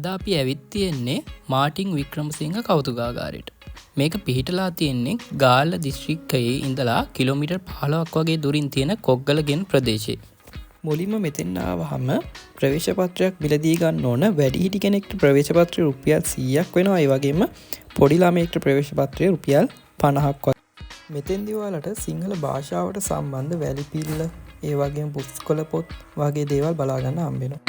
අද අපි ඇවිත් තියෙන්නේ මාටින් වික්‍රමසිංහ කෞතුකාගාරයට. මේක පිහිටලා තියෙන්නේ ගාල්ල දිස්ත්‍රික්කයේ ඉඳලා කිලෝමීටර් 15ක් වගේ දුරින් තියෙන කොග්ගලගෙන් ප්‍රදේශයේ. මුලින්ම මෙතෙන් ආවහම ප්‍රවේශ පත්‍රයක් මිලදී ගන්න ඕන. වැඩිහිටි කෙනෙක්ට ප්‍රවේශ පත්‍රය රුපියල් 100ක් වෙනවා. ඒ වගේම පොඩි ළමයෙක්ට ප්‍රවේශ පත්‍රය රුපියල් 50ක් වගේ. මෙතෙන්දී ඔයාලට සිංහල භාෂාවට සම්බන්ධ වැලිපිල්ල, ඒ වගේම පුස්කොළ පොත් වගේ දේවල් බලා ගන්න හම්බ වෙනවා.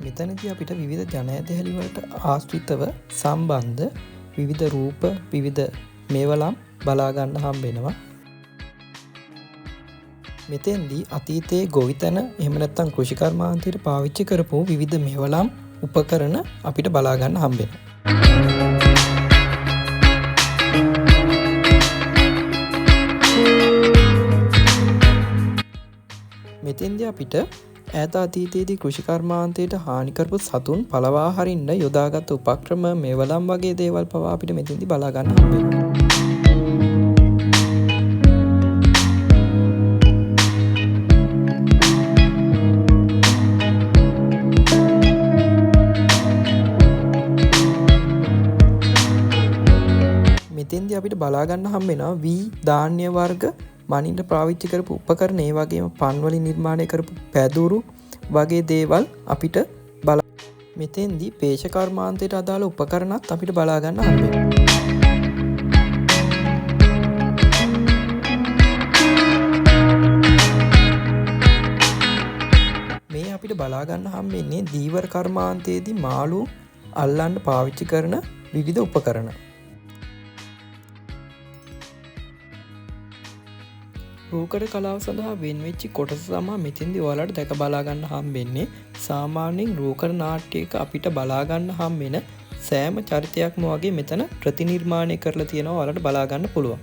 මෙතනදී අපිට විවිධ ජන ඇදහිලි වලට ආශ්‍රිතව සම්බන්ධ විවිධ රූප, විවිධ මේවලම් බලා ගන්න හම්බ වෙනවා. මෙතෙන්දී අතීතයේ ගොවිතැන එහෙම නැත්නම් කෘෂිකර්මාන්තයට පාවිච්චි කරපු විවිධ මේවලම් උපකරණ අපිට බලා ගන්න හම්බ වෙනවා. මෙතෙන්දී අපිට ඈත අතීතයේදී කෘෂිකර්මාන්තයට හානි කරපු සතුන් පළවා හරින්න යොදාගත් උපක්‍රම, මේවලම් වගේ දේවල් පවා අපිට මෙතෙන්දී බලා ගන්න හම්බ වෙනවා. මෙතෙන්දී අපිට බලා ගන්න හම්බ වෙනවා වී ධාන්‍ය වර්ග මනින්ට පාවිච්චි කරපු උපකරණ, ඒ වගේම පන් වලින් නිර්මාණය කරපු පැදුරු වගේ දේවල් අපිට මෙතෙන්දී පේෂ කර්මාන්තයට අදාළ උපකරණත් අපිට බලා ගන්න හම්බ වෙනවා. මේ අපිට බලා ගන්න හම්බ වෙන්නේ දීවර කර්මාන්තයේදී මාළු අල්ලන්න පාවිච්චි කරන විවිධ උපකරණ. රූකඩ කලාව සඳහා වෙන්වෙච්චි කොටස තමයි මෙතෙන්දී ඔයාලට දැක බලා ගන්න හම්බෙන්නේ. සාමාන්‍යයෙන් රූකඩ නාට්‍යයක අපිට බලා ගන්න හම්බෙන සෑම චරිතයක්ම වගේ මෙතන ප්‍රතිනිර්මාණය කරලා තියෙනවා. ඔයාලට බලා ගන්න පුළුවන්.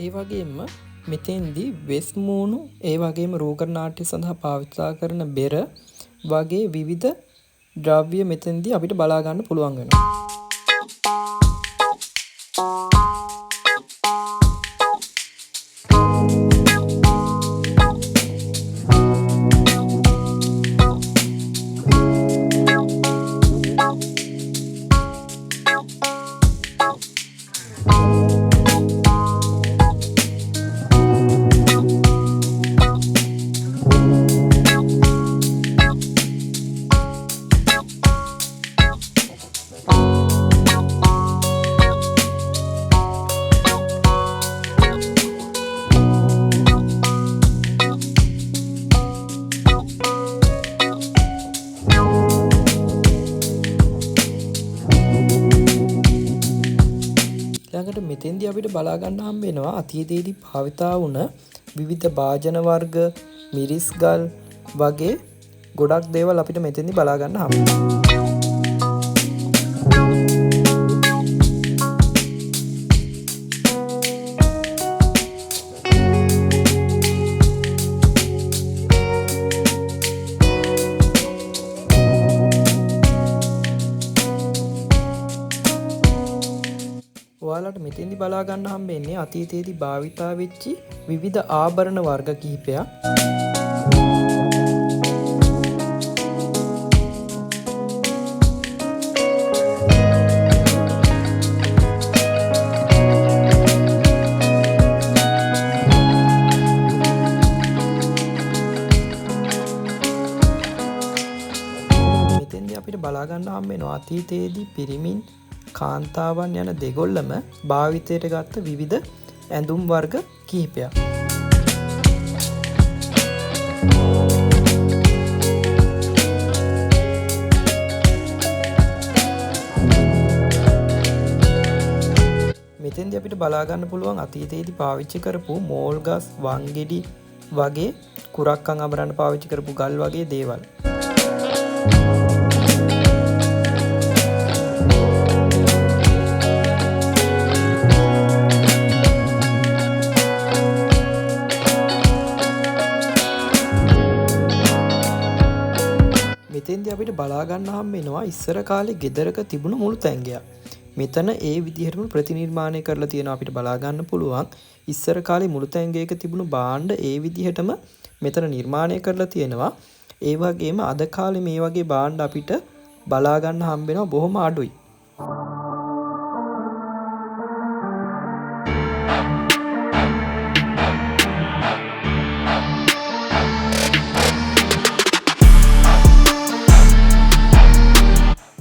ඒ වගේම මෙතෙන්දී වෙස් මූණු, ඒ වගේම රූකඩ නාට්‍ය සඳහා පාවිච්චි කරන බෙර වගේ විවිධ ද්‍රව්‍ය මෙතෙන්දී අපිට බලා ගන්න පුළුවන් වෙනවා. ඊළඟට මෙතෙන්දී අපිට බලා ගන්න හම්බ වෙනවා අතීතයේදී භාවිතා වුණ විවිධ භාජන වර්ග, මිරිස් ගල් වගේ ගොඩක් දේවල් අපිට මෙතෙන්දී බලා ගන්න හම්බ වෙනවා. ඔයාලට මෙතෙන්දී බලා ගන්න හම්බෙන්නේ අතීතයේදී භාවිතා වෙච්චි විවිධ ආභරණ වර්ග කිහිපයක්. මෙතෙන්දී අපිට බලා ගන්න හම්බෙනවා අතීතයේදී පිරිමින්, කාන්තාවන් යන දෙගොල්ලම භාවිතයට ගත්ත විවිධ ඇඳුම් වර්ග කිහිපයක්. මෙතෙන්දී අපිට බලා ගන්න පුළුවන් අතීතයේදී පාවිච්චි කරපු මෝල් ගස්, වංගෙඩි වගේ කුරක්කන් අඹරන්න පාවිච්චි කරපු ගල් වගේ දේවල්. අපිට බලා ගන්න හම්බ වෙනවා ඉස්සර කාලේ ගෙදරක තිබුණු මුළු තැංගයක්. මෙතන ඒ විදිහටම ප්‍රතිනිර්මාණය කරලා තියෙනවා අපිට බලා ගන්න පුළුවන්. ඉස්සර කාලේ මුළු තැංගයක තිබුණු භාණ්ඩ ඒ විදිහටම මෙතන නිර්මාණය කරලා තියෙනවා. ඒ වගේම අද කාලේ මේ වගේ භාණ්ඩ අපිට බලා ගන්න හම්බ වෙනවා බොහොම අඩුයි.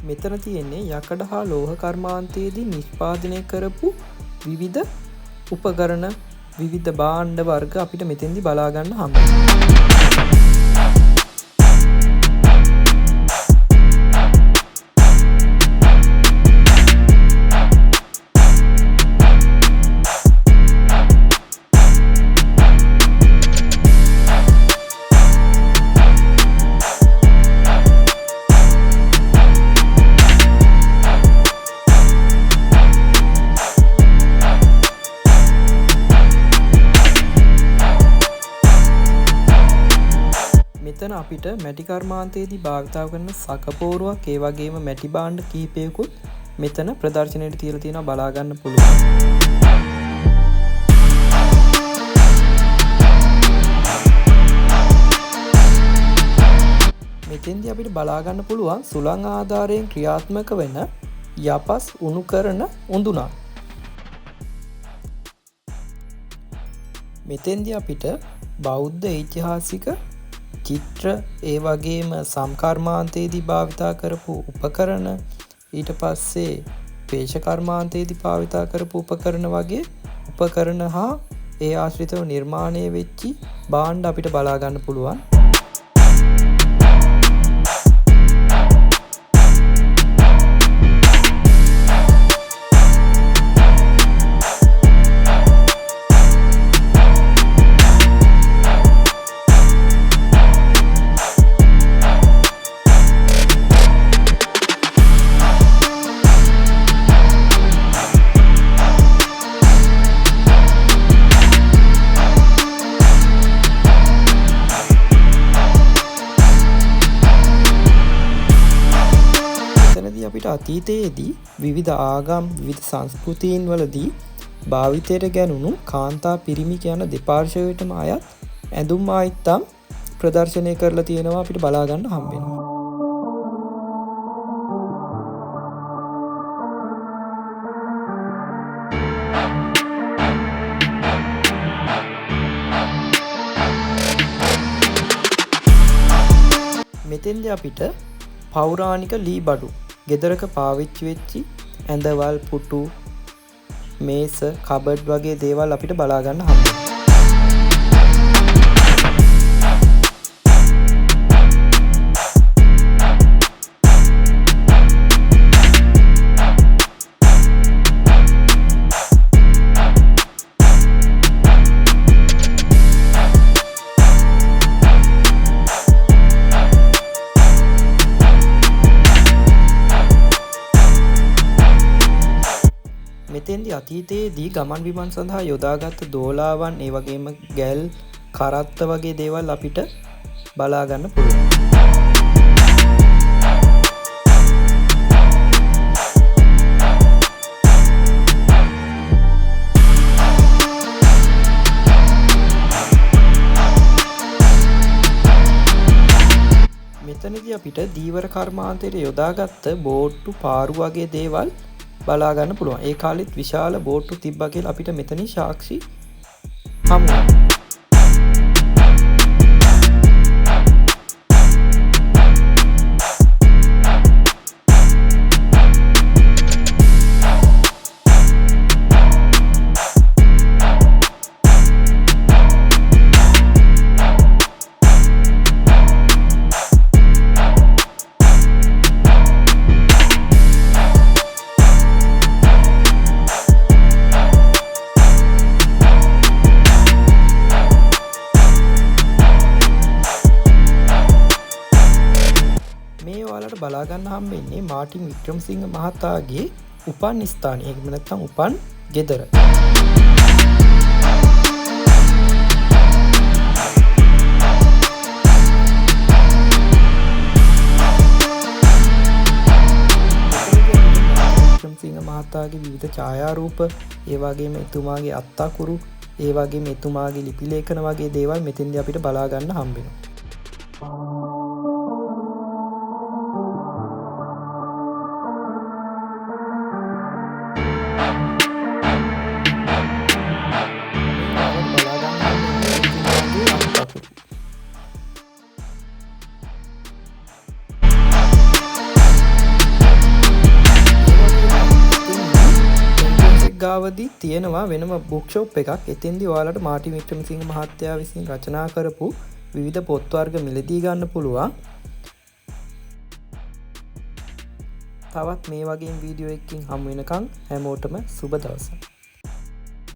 මෙතන තියෙන්නේ යකඩ හා ලෝහ කර්මාන්තයේදී නිෂ්පාදනය කරපු විවිධ උපකරණ විවිධ භාණ්ඩ වර්ග අපිට මෙතෙන්දී බලා ගන්න හම්බ වෙනවා. මෙතන අපිට මැටි කර්මාන්තයේදී භාවිතා කරන සකපෝරුවක් ඒ වගේම මැටි භාණ්ඩ කිහිපයකුත් මෙතන ප්‍රදර්ශනයට තියලා තියෙනවා බලා ගන්න පුළුවන්. මෙතෙන්දී අපිට බලා ගන්න පුළුවන් සුළං ආධාරයෙන් ක්‍රියාත්මක වෙන යපස් උණු කරන උඳුනක්. මෙතෙන්දී අපිට බෞද්ධ ඓතිහාසික චිත්‍ර ඒ වගේම සම්කර්මාන්තයේදී භාවිතා කරපු උපකරණ ඊට පස්සේ පේෂ කර්මාන්තයේදී භාවිතා කරපු උපකරණ වගේ උපකරණ හා ඒ ආශ්‍රිතව නිර්මාණය වෙච්චි භාණ්ඩ අපිට බලා ගන්න පුළුවන්. අපිට අතීතයේදී විවිධ ආගම් විවිධ සංස්කෘතීන් වලදී භාවිතයට ගැනුණු කාන්තා පිරිමි කියන දෙපාර්ශ්වයටම අයත් ඇඳුම් ආයිත්තම් ප්‍රදර්ශනය කරලා තියෙනවා අපිට බලා ගන්න හම්බ වෙනවා. මෙතෙන්දී අපිට පෞරාණික ලී බඩු ගෙදරක පාවිච්චි වෙච්චි ඇඳවල් පුටු මේස කබඩ් වගේ දේවල් අපිට බලා ගන්න හම්බ වෙනවා. මෙතෙන්දී අතීතයේදී ගමන් බිමන් සඳහා යොදාගත් දෝලාවන් ඒ වගේම ගැල් කරත්ත වගේ දේවල් අපිට බලා ගන්න පුළුවන්. මෙතනදී අපිට දීවර කර්මාන්තයට යොදාගත්ත බෝට්ටු පාරු වගේ දේවල් බලා ගන්න පුළුවන්. ඒ කාලෙත් විශාල බෝට්ටු තිබ්බා කියලා අපිට මෙතනින් සාක්ෂි හමු වෙනවා. බලා ගන්න හම්බෙන්නේ මාටින් වික්‍රමසිංහ මහතාගේ උපන් ස්ථානය. එහෙම නැත්නම් උපන් ගෙදර. මහතාගේ විවිධ ඡායාරූප, ඒ වගේම එතුමාගේ අත්තකුරු, ඒ වගේම එතුමාගේ ලිපිලේඛන වගේ දේවල් මෙතෙන්දී අපිට බලා ගන්න හම්බෙනවා. ගාවදී තියෙනවා වෙනම බුක්ෂොප් එකක්. එතෙන්දී ඔයාලට මාර්ටින් වික්‍රමසිංහ මහත්තයා විසින් රචනා කරපු විවිධ පොත් වර්ග මිලදී ගන්න පුළුවන්. තවත් මේ වගේ වීඩියෝ එකකින් හමු වෙනකන් හැමෝටම සුබ දවසක්.